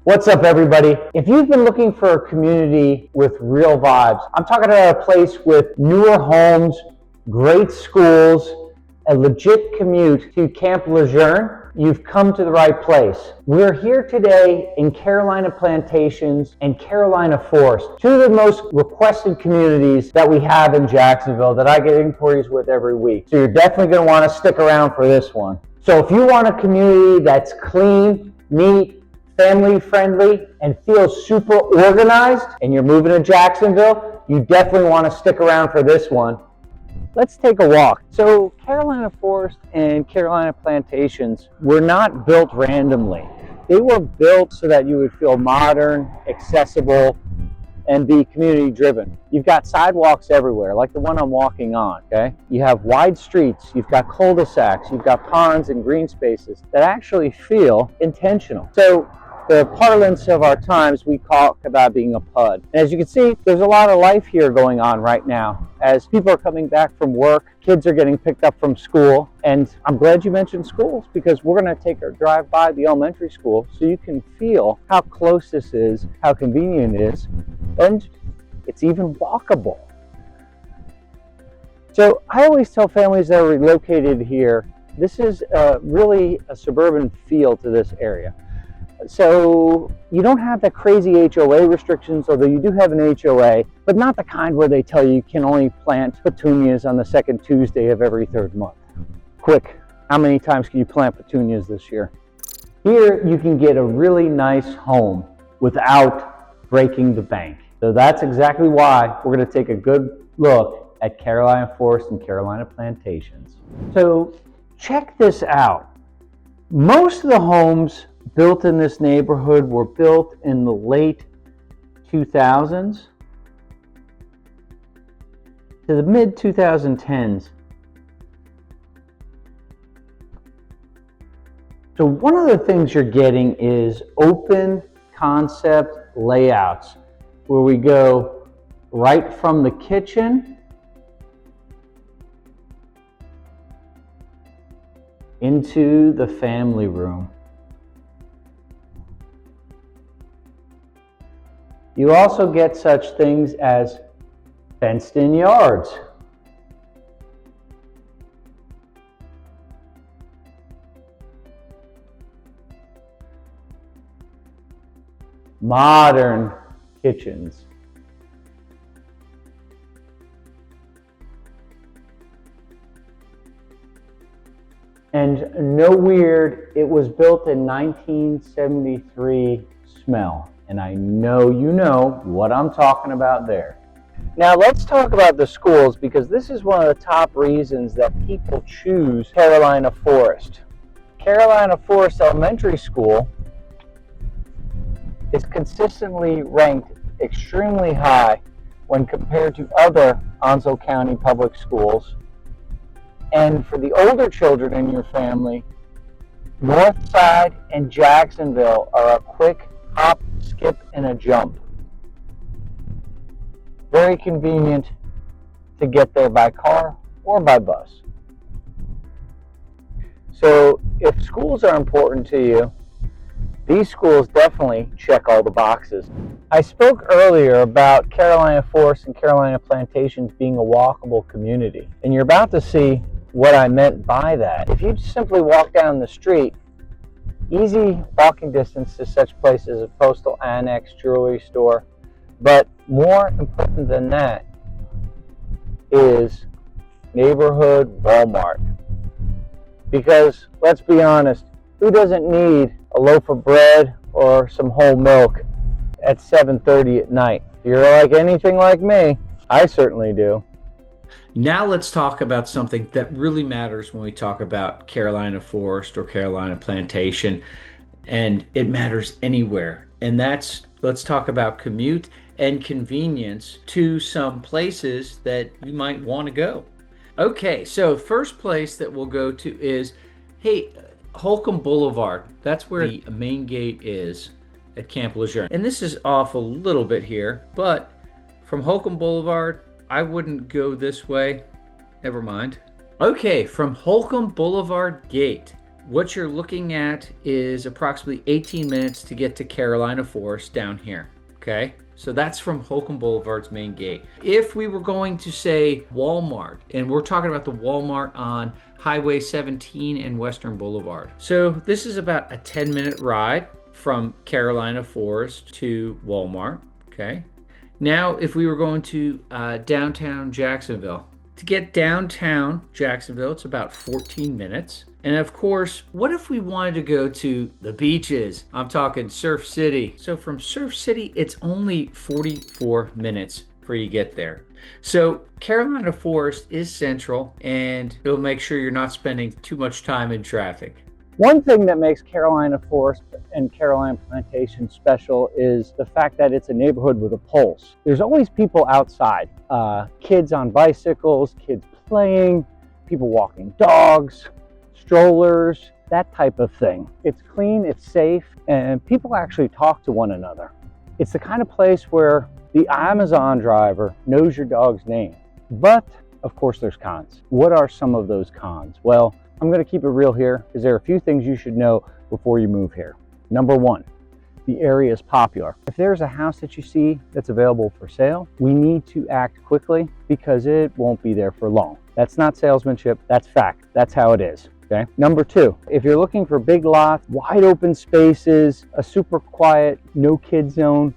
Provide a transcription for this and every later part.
What's up, everybody? If you've been looking for a community with real vibes, I'm talking about a place with newer homes, great schools, a legit commute to Camp Lejeune, you've come to the right place. We're here today in Carolina Plantations and Carolina Forest, two of the most requested communities that we have in Jacksonville that I get inquiries with every week. So you're definitely going to want to stick around for this one. So if you want a community that's clean, neat, family friendly, and feels super organized, and you're moving to Jacksonville, you definitely want to stick around for this one. Let's take a walk. So Carolina Forest and Carolina Plantations were not built randomly. They were built so that you would feel modern, accessible, and be community driven. You've got sidewalks everywhere, like the one I'm walking on, okay? You have wide streets, you've got cul-de-sacs, you've got ponds and green spaces that actually feel intentional. So the parlance of our times, we talk about being a PUD. And as you can see, there's a lot of life here going on right now. As people are coming back from work, kids are getting picked up from school. And I'm glad you mentioned schools, because we're gonna take a drive by the elementary school so you can feel how close this is, how convenient it is, and it's even walkable. So I always tell families that are relocated here, this is really a suburban feel to this area. So you don't have the crazy HOA restrictions, although you do have an HOA, but not the kind where they tell you can only plant petunias on the second Tuesday of every third month. Quick, how many times can you plant petunias this year? Here you can get a really nice home without breaking the bank. So that's exactly why we're going to take a good look at Carolina Forest and Carolina Plantations. So check this out. Most of the homes built in this neighborhood were built in the late 2000s to the mid 2010s. So one of the things you're getting is open concept layouts where we go right from the kitchen into the family room. You also get such things as fenced-in yards, modern kitchens, and no weird, it was built in 1973 smell. And I know you know what I'm talking about there. Now let's talk about the schools, because this is one of the top reasons that people choose Carolina Forest. Carolina Forest Elementary School is consistently ranked extremely high when compared to other Onslow County public schools. And for the older children in your family, Northside and Jacksonville are a quick hop, skip, and a jump. Very convenient to get there by car or by bus. So if schools are important to you, these schools definitely check all the boxes. I spoke earlier about Carolina Forest and Carolina Plantations being a walkable community, and you're about to see what I meant by that. If you simply walk down the street, easy walking distance to such places as a postal annex, jewelry store, but more important than that is neighborhood Walmart. Because let's be honest, who doesn't need a loaf of bread or some whole milk at 7:30 at night? If you're like anything like me, I certainly do. Now let's talk about something that really matters when we talk about Carolina Forest or Carolina Plantation, and it matters anywhere. And let's talk about commute and convenience to some places that you might want to go. Okay, so first place that we'll go to is, Holcomb Boulevard. That's where the main gate is at Camp Lejeune. And this is off a little bit here, but from Holcomb Boulevard, I wouldn't go this way. Never mind. Okay, from Holcomb Boulevard Gate, what you're looking at is approximately 18 minutes to get to Carolina Forest down here. Okay, so that's from Holcomb Boulevard's main gate. If we were going to say Walmart, and we're talking about the Walmart on Highway 17 and Western Boulevard. So this is about a 10-minute ride from Carolina Forest to Walmart. Okay, now if we were going to downtown Jacksonville, to get downtown Jacksonville, it's about 14 minutes. And of course, what if we wanted to go to the beaches? I'm talking Surf City. So from Surf City, it's only 44 minutes for you to get there. So Carolina Forest is central, and it'll make sure you're not spending too much time in traffic. One thing that makes Carolina Forest and Carolina Plantation special is the fact that it's a neighborhood with a pulse. There's always people outside, kids on bicycles, kids playing, people walking dogs, strollers, that type of thing. It's clean, it's safe, and people actually talk to one another. It's the kind of place where the Amazon driver knows your dog's name. But of course there's cons. What are some of those cons? Well, I'm going to keep it real here because there are a few things you should know before you move here. Number one, the area is popular. If there's a house that you see that's available for sale, we need to act quickly because it won't be there for long. That's not salesmanship, that's fact. That's how it is. Okay. Number two, if you're looking for big lots, wide open spaces, a super quiet, no kid zone,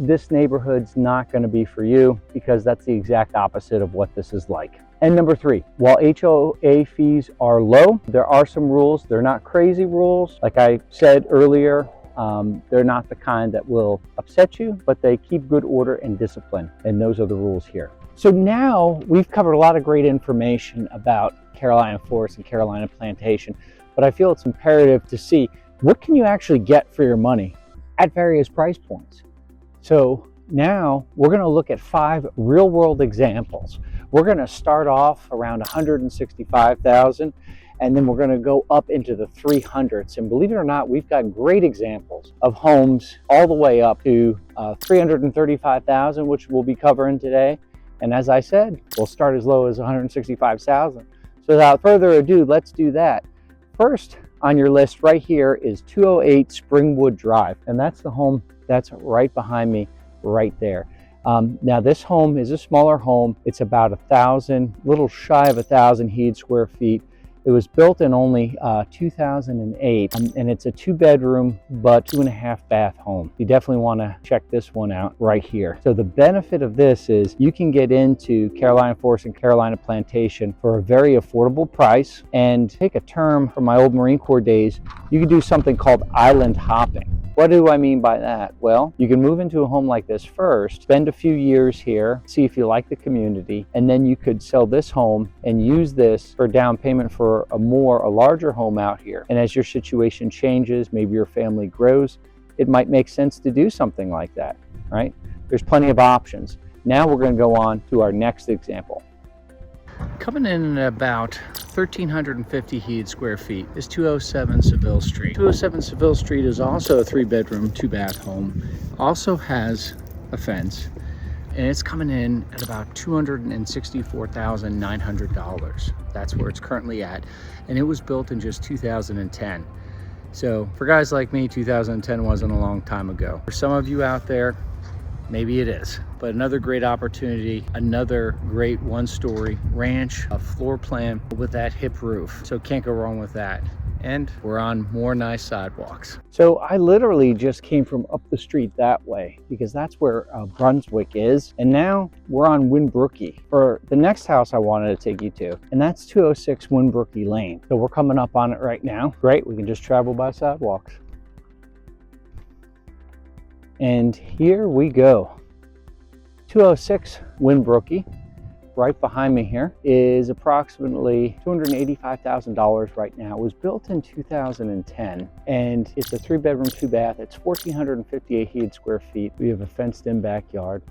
this neighborhood's not going to be for you because that's the exact opposite of what this is like. And number three, while HOA fees are low, there are some rules. They're not crazy rules. Like I said earlier, they're not the kind that will upset you, but they keep good order and discipline. And those are the rules here. So now we've covered a lot of great information about Carolina Forest and Carolina Plantation, but I feel it's imperative to see what can you actually get for your money at various price points. So now we're going to look at 5 real-world examples. We're going to start off around $165,000, and then we're going to go up into the 300s. And believe it or not, we've got great examples of homes all the way up to $335,000, which we'll be covering today. And as I said, we'll start as low as $165,000. So without further ado, let's do that. First on your list right here is 208 Springwood Drive, and that's the home that's right behind me right there. Now this home is a smaller home. It's about 1,000, little shy of 1,000 heated square feet. It was built in only 2008, and it's a 2-bedroom but 2.5 bath home. You definitely want to check this one out right here. So the benefit of this is you can get into Carolina Forest and Carolina Plantation for a very affordable price, and take a term from my old Marine Corps days, you can do something called island hopping. What do I mean by that? Well, you can move into a home like this first, spend a few years here, see if you like the community, and then you could sell this home and use this for down payment for a larger home out here. And as your situation changes, maybe your family grows, it might make sense to do something like that, right? There's plenty of options. Now we're going to go on to our next example. Coming in at about 1,350 heated square feet is 207 Seville Street. 207 Seville Street is also a 3-bedroom, 2-bath home. Also has a fence, and it's coming in at about $264,900. That's where it's currently at, and it was built in just 2010. So for guys like me, 2010 wasn't a long time ago. For some of you out there, maybe it is, but another great opportunity, another great 1-story ranch, a floor plan with that hip roof. So can't go wrong with that. And we're on more nice sidewalks. So I literally just came from up the street that way because that's where Brunswick is. And now we're on Winbrookie for the next house I wanted to take you to. And that's 206 Winbrookie Lane. So we're coming up on it right now. Great, we can just travel by sidewalks. And here we go. 206 Winbrookie, right behind me here, is approximately $285,000 right now. It was built in 2010, and it's a 3-bedroom, 2-bath. It's 1,458 heated square feet. We have a fenced-in backyard.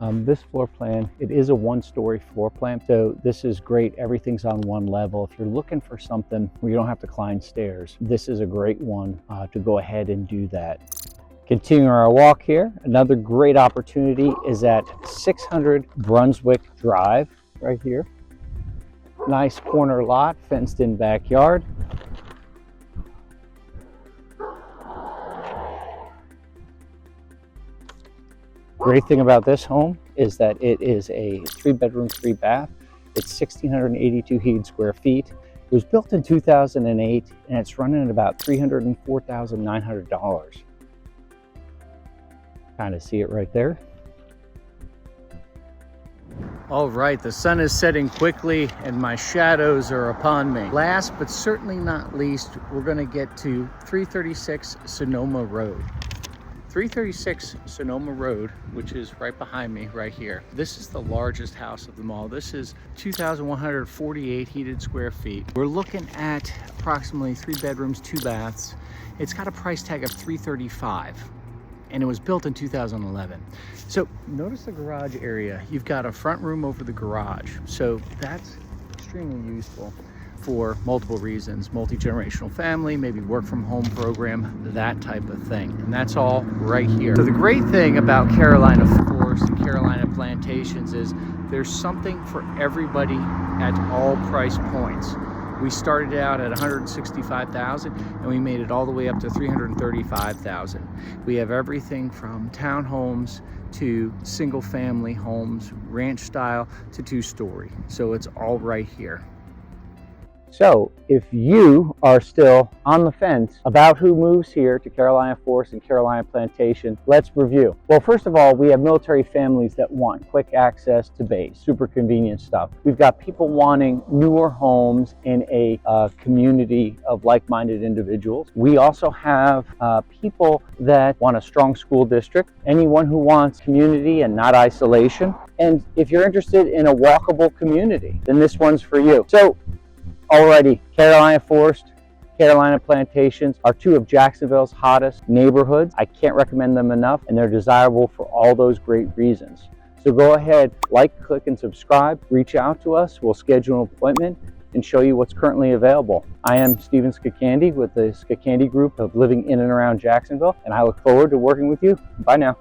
This floor plan, it is a 1-story floor plan, so this is great. Everything's on one level. If you're looking for something where you don't have to climb stairs, this is a great one to go ahead and do that. Continuing our walk here, another great opportunity is at 600 Brunswick Drive right here. Nice corner lot, fenced in backyard. Great thing about this home is that it is a 3-bedroom, 3-bath. It's 1,682 heated square feet. It was built in 2008 and it's running at about $304,900. Kind of see it right there. All right, the sun is setting quickly and my shadows are upon me. Last but certainly not least, we're going to get to 336 Sonoma Road. 336 Sonoma Road, which is right behind me right here. This is the largest house of them all. This is 2,148 heated square feet. We're looking at approximately 3 bedrooms, 2 baths. It's got a price tag of $335,000 and it was built in 2011. So notice the garage area. You've got a front room over the garage. So that's extremely useful for multiple reasons. Multi-generational family, maybe work from home program, that type of thing. And that's all right here. So the great thing about Carolina Forest and Carolina Plantations is there's something for everybody at all price points. We started out at $165,000 and we made it all the way up to $335,000. We have everything from townhomes to single family homes, ranch style to 2-story. So it's all right here. So if you are still on the fence about who moves here to Carolina Forest and Carolina Plantation, let's review. Well, first of all, we have military families that want quick access to base, super convenient stuff. We've got people wanting newer homes in a community of like-minded individuals. We also have people that want a strong school district, anyone who wants community and not isolation. And if you're interested in a walkable community, then this one's for you. So alrighty, Carolina Forest, Carolina Plantations are 2 of Jacksonville's hottest neighborhoods. I can't recommend them enough, and they're desirable for all those great reasons. So go ahead, like, click, and subscribe. Reach out to us. We'll schedule an appointment and show you what's currently available. I am Stephen Skakandi with the Skakandi Group of living in and around Jacksonville, and I look forward to working with you. Bye now.